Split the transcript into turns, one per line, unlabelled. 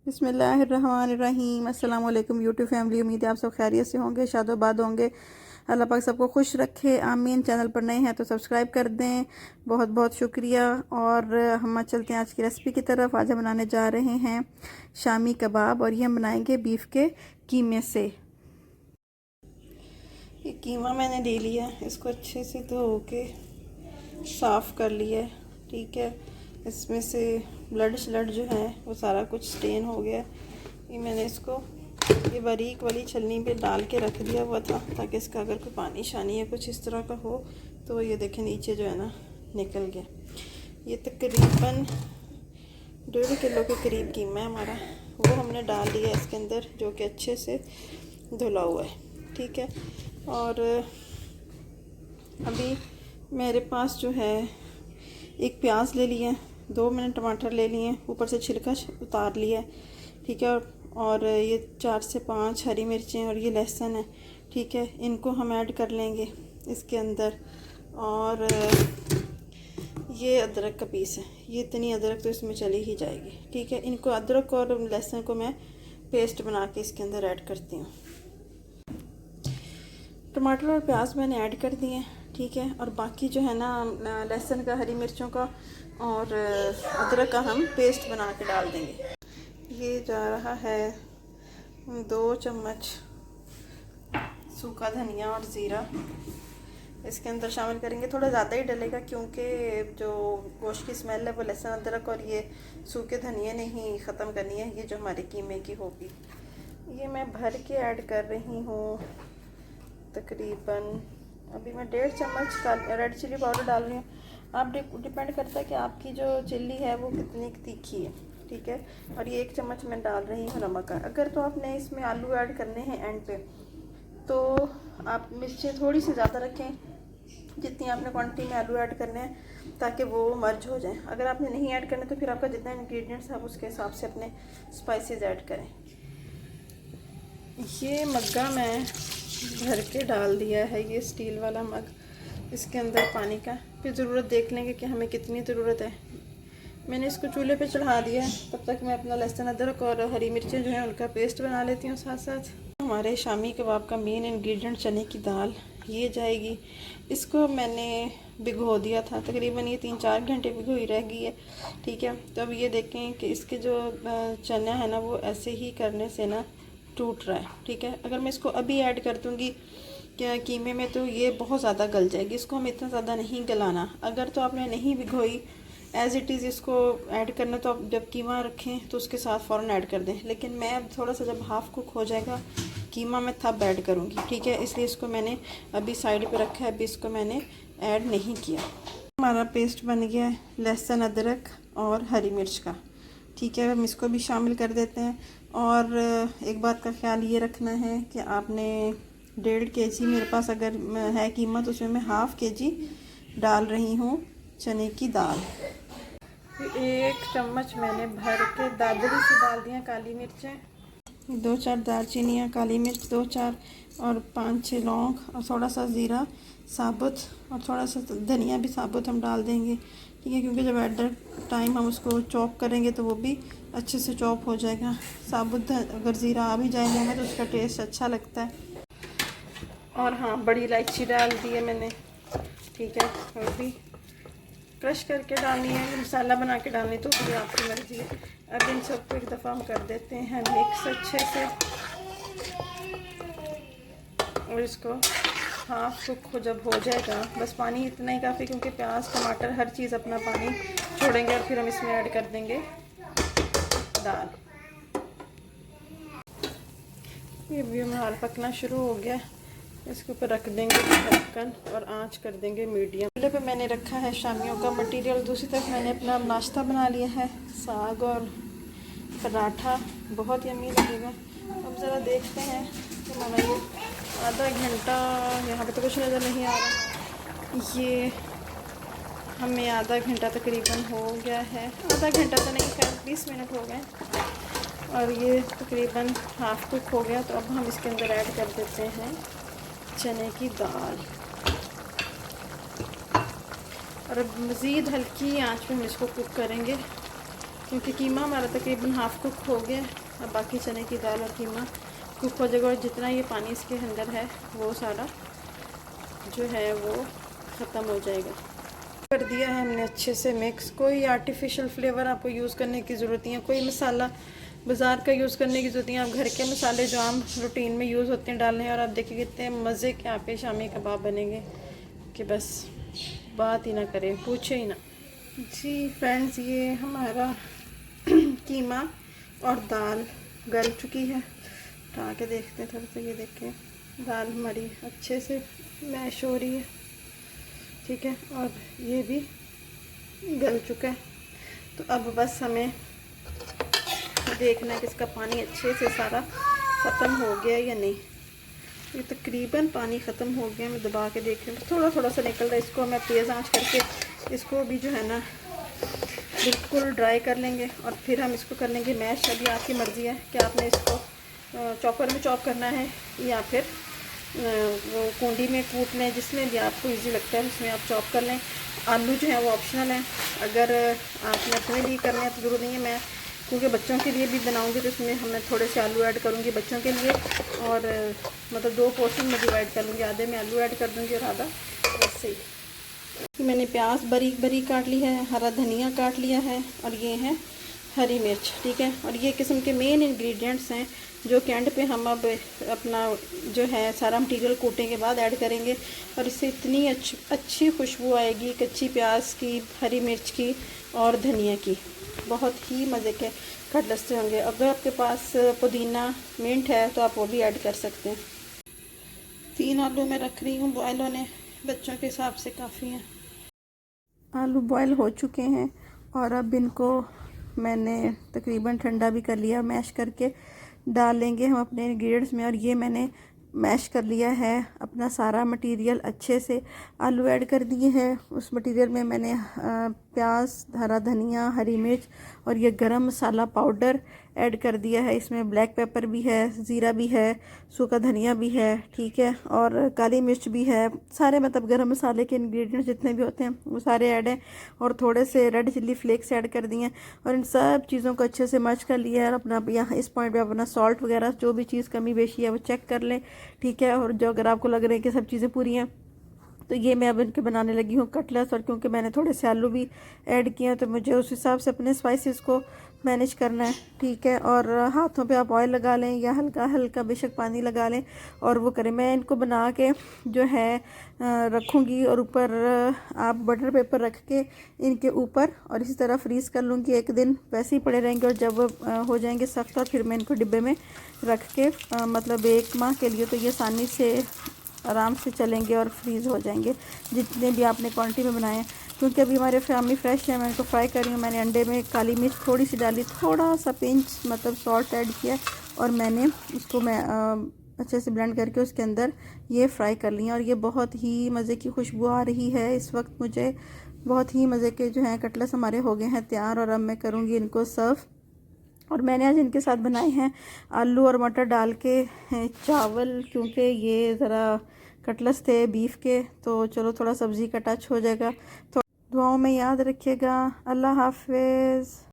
बिस्मिल्लाहिर्रहमानिर्रहीम। अस्सलाम वालेकुम यूट्यूब फैमिली। उम्मीद है आप सब खैरियत से होंगे, शादोबाद होंगे। अल्लाह पाक सबको खुश रखे, आमीन। चैनल पर नए हैं तो सब्सक्राइब कर दें, बहुत बहुत शुक्रिया। और हम चलते हैं आज की रेसिपी की तरफ। आज हम बनाने जा रहे हैं शामी कबाब, और ये हम बनाएंगे बीफ के कीमे से। ये कीमा मैंने ले लिया, इसको अच्छे से धो के साफ़ कर लिया है, ठीक है। इसमें से ब्लड श्लड जो है वो सारा कुछ स्टेन हो गया। ये मैंने इसको ये बारीक वाली छलनी पे डाल के रख दिया हुआ था, ताकि इसका अगर कोई पानी शानी या कुछ इस तरह का हो तो ये देखें नीचे जो है ना निकल गया। ये तकरीबन 1.5 किलो के करीब कीमा है हमारा, वो हमने डाल दिया इसके अंदर, जो कि अच्छे से धुला हुआ है, ठीक है। और अभी मेरे पास जो है एक प्याज ले लिया, 2 मैंने टमाटर ले लिए, ऊपर से छिलका उतार लिया, ठीक है। और ये 4 से 5 हरी मिर्चें और ये लहसुन है, ठीक है। इनको हम ऐड कर लेंगे इसके अंदर। और ये अदरक का पीस है, ये इतनी अदरक तो इसमें चली ही जाएगी, ठीक है। इनको अदरक और लहसुन को मैं पेस्ट बना के इसके अंदर ऐड करती हूँ। टमाटर और प्याज मैंने ऐड कर दिए, ठीक है। और बाकी जो है ना लहसुन का, हरी मिर्चों का और अदरक का हम पेस्ट बना के डाल देंगे। ये जा रहा है 2 चम्मच सूखा धनिया और ज़ीरा इसके अंदर शामिल करेंगे। थोड़ा ज़्यादा ही डलेगा, क्योंकि जो गोश्त की स्मेल है वो लहसुन अदरक और ये सूखे धनिया ने ही ख़त्म करनी है, ये जो हमारे कीमे की होगी। ये मैं भर के ऐड कर रही हूँ तकरीबन, अभी मैं 1.5 चम्मच का रेड चिली पाउडर डाल रही हूँ। आप डिपेंड करता है कि आपकी जो चिल्ली है वो कितनी तीखी है, ठीक है। और ये 1 चम्मच मैं डाल रही हूँ नमक का। अगर तो आपने इसमें आलू ऐड करने हैं एंड पे, तो आप मिर्चें थोड़ी सी ज़्यादा रखें, जितनी आपने क्वांटिटी में आलू ऐड करने हैं, ताकि वो मर्ज हो जाए। अगर आपने नहीं ऐड करने तो फिर आपका जितना इंग्रेडिएंट्स है उसके हिसाब से अपने स्पाइसेस ऐड करें। ये मग्गा मैं भर के डाल दिया है, ये स्टील वाला मग, इसके अंदर पानी का। फिर ज़रूरत देख लेंगे कि हमें कितनी ज़रूरत है। मैंने इसको चूल्हे पे चढ़ा दिया है, तब तक मैं अपना लहसुन अदरक और हरी मिर्चें जो हैं उनका पेस्ट बना लेती हूँ साथ साथ। हमारे शामी कबाब का मेन इंग्रेडिएंट चने की दाल, ये जाएगी। इसको मैंने भिगो दिया था, तकरीबन ये 3-4 घंटे भिगोई रह गई है, ठीक है। तो अब ये देखें कि इसके जो चना है ना वो ऐसे ही करने से ना टूट रहा है, ठीक है। अगर मैं इसको अभी ऐड कर दूँगी क्या कीमे में तो ये बहुत ज़्यादा गल जाएगी, इसको हम इतना ज़्यादा नहीं गलाना। अगर तो आपने नहीं भिगोई एज़ इट इज़ इसको ऐड करना, तो आप जब कीमा रखें तो उसके साथ फ़ौरन ऐड कर दें। लेकिन मैं अब थोड़ा सा जब हाफ़ कुक हो जाएगा कीमा मैं तब ऐड करूँगी, ठीक है। इसलिए इसको मैंने अभी साइड पे रखा है, अभी इसको मैंने ऐड नहीं किया। हमारा पेस्ट बन गया है लहसुन अदरक और हरी मिर्च का, ठीक है। हम इसको भी शामिल कर देते हैं। और एक बात का ख्याल ये रखना है कि आपने 1.5 kg मेरे पास अगर है कीमा, तो उसमें मैं ½ kg डाल रही हूँ चने की दाल। 1 चम्मच मैंने भर के दादरी से डाल दिया काली मिर्चें, 2-4 दालचीनियाँ, काली मिर्च 2-4 और 5-6 लौंग और थोड़ा सा ज़ीरा साबुत और थोड़ा सा धनिया भी साबुत हम डाल देंगे, ठीक है। क्योंकि जब एट द टाइम हम उसको चॉप करेंगे तो वो भी अच्छे से चॉप हो जाएगा। साबुत अगर ज़ीरा आ भी जाएंगे तो उसका टेस्ट अच्छा लगता है। और हाँ, बड़ी इलायची डाल दी है मैंने, ठीक है। और भी क्रश करके डालनी है, मसाला बना के डालनी तो भी आपकी मर्ज़ी है। अब इन सबको एक दफ़ा हम कर देते हैं मिक्स अच्छे से, और इसको हाफ कुक जब हो जाएगा, बस पानी इतना ही काफ़ी, क्योंकि प्याज टमाटर हर चीज़ अपना पानी छोड़ेंगे। और फिर हम इसमें ऐड कर देंगे दाल। ये भी हमारा पकना शुरू हो गया, इसके ऊपर रख देंगे ढक्कन और आंच कर देंगे मीडियम। चूल्हे पे मैंने रखा है शामियों का मटेरियल। दूसरी तरफ मैंने अपना नाश्ता बना लिया है, साग और पराठा, बहुत यम्मी लगेगा। अब ज़रा देखते हैं कि हमारा ये आधा घंटा, यहाँ पे तो कुछ नज़र नहीं आ रहा, ये हमें आधा घंटा तकरीबन हो गया है। आधा घंटा तो नहीं, शायद 20 मिनट हो गए, और ये तकरीबन हाफ कुक हो गया। तो अब हम इसके अंदर ऐड कर देते हैं चने की दाल, और अब मज़ीद हल्की आंच पे हम इसको कुक करेंगे क्योंकि कीमा हमारा तकरीबन हाफ़ कुक हो गया। अब बाकी चने की दाल और कीमा कुक हो जाएगा और जितना ये पानी इसके अंदर है वो सारा जो है वो ख़त्म हो जाएगा। कर दिया है हमने अच्छे से मिक्स। कोई आर्टिफिशियल फ्लेवर आपको यूज़ करने की ज़रूरत नहीं है, कोई मसाला बाज़ार का यूज़ करने की ज़रूरत नहीं है। आप घर के मसाले जो आम रूटीन में यूज़ होते हैं डालने, और आप देखिए कितने मज़े के यहाँ पे शामी कबाब बनेंगे कि बस बात ही ना करें, पूछे ही ना। जी फ्रेंड्स, ये हमारा कीमा और दाल गल चुकी है। उठा के देखते हैं थोड़ा सा, ये देखें दाल हमारी अच्छे से मैश हो रही है, ठीक है, और ये भी गल चुका है। तो अब बस हमें देखना है कि इसका पानी अच्छे से सारा ख़त्म हो गया या नहीं। ये तकरीबन पानी ख़त्म हो गया, मैं दबा के देख रही हूँ, थोड़ा थोड़ा सा निकल रहा है। इसको मैं तेज़ आंच करके इसको भी जो है ना बिल्कुल ड्राई कर लेंगे और फिर हम इसको कर लेंगे मैश। अभी आपकी मर्ज़ी है कि आपने इसको चॉपर में चॉप करना है या फिर वो कुंडी में कूट लें, जिसमें भी आपको इजी लगता है उसमें आप चॉप कर लें। आलू जो है वो ऑप्शनल है, अगर आपने अपने लिए करना है तो ज़रूर नहीं है। मैं क्योंकि बच्चों के लिए भी बनाऊंगी तो इसमें हमें थोड़े से आलू ऐड करूंगी बच्चों के लिए, और मतलब 2 पोर्शन में डिवाइड कर लूँगी, आधे में आलू ऐड कर दूँगी और आधा वैसे ही। मैंने प्याज बारीक बारीक काट ली है, हरा धनिया काट लिया है, और ये है हरी मिर्च, ठीक है। और ये किस्म के मेन इंग्रेडिएंट्स हैं जो कि एंड पे हम अब अपना जो है सारा मटीरियल कूटने के बाद ऐड करेंगे, और इससे इतनी अच्छी खुशबू आएगी कच्ची प्याज की, हरी मिर्च की और धनिया की। बहुत ही मज़े के खटलस्ते होंगे। अगर आपके पास पुदीना मिंट है तो आप वो भी ऐड कर सकते हैं। 3 आलू मैं रख रही हूँ बॉयल होने, बच्चों के हिसाब से काफ़ी हैं। आलू बॉयल हो चुके हैं और अब इनको मैंने तकरीबन ठंडा भी कर लिया, मैश करके डाल लेंगे हम अपने इंग्रेडिएंट्स में। और ये मैंने मैश कर लिया है अपना सारा मटेरियल, अच्छे से आलू ऐड कर दिए हैं। उस मटेरियल में मैंने प्याज, हरा धनिया, हरी मिर्च और ये गरम मसाला पाउडर ऐड कर दिया है। इसमें ब्लैक पेपर भी है, ज़ीरा भी है, सूखा धनिया भी है, ठीक है, और काली मिर्च भी है। सारे मतलब गरम मसाले के इंग्रेडिएंट्स जितने भी होते हैं वो सारे ऐड हैं, और थोड़े से रेड चिल्ली फ्लेक्स ऐड कर दिए हैं। और इन सब चीज़ों को अच्छे से मर्ज कर लिया है। और अपना यहाँ इस पॉइंट पे अपना सॉल्ट वगैरह जो भी चीज़ कमी बेशी है वो चेक कर लें, ठीक है। और जो अगर आपको लग रहा है कि सब चीज़ें पूरी हैं तो ये मैं अब इनके बनाने लगी हूँ कटलेट्स। और क्योंकि मैंने थोड़े से आलू भी ऐड किए हैं तो मुझे उस हिसाब से अपने स्पाइसेस को मैनेज करना है, ठीक है। और हाथों पे आप ऑयल लगा लें या हल्का हल्का बेशक पानी लगा लें और वो करें। मैं इनको बना के जो है रखूँगी, और ऊपर आप बटर पेपर रख के इनके ऊपर और इसी तरह फ्रीज़ कर लूँगी। 1 दिन वैसे ही पड़े रहेंगे, और जब हो जाएंगे सख्त और फिर मैं इनको डिब्बे में रख के मतलब 1 माह के लिए तो ये आसानी से आराम से चलेंगे और फ्रीज़ हो जाएंगे जितने भी आपने क्वांटिटी में बनाए हैं। क्योंकि अभी हमारे फैमिली फ्रेश है, मैं इनको फ्राई कर रही हूँ। मैंने अंडे में काली मिर्च थोड़ी सी डाली, थोड़ा सा पिंच मतलब सॉल्ट ऐड किया, और मैंने उसको अच्छे से ब्लेंड करके उसके अंदर ये फ्राई कर लिया। और ये बहुत ही मज़े की खुशबू आ रही है इस वक्त मुझे। बहुत ही मज़े के जो हैं कटलेट्स हमारे हो गए हैं तैयार, और अब मैं करूँगी इनको सर्व। और मैंने आज इनके साथ बनाए हैं आलू और मटर डाल के चावल, क्योंकि ये ज़रा कटलेट्स थे बीफ के, तो चलो थोड़ा सब्ज़ी का टच हो जाएगा। तो दुआओं में याद रखिएगा। अल्लाह हाफिज़।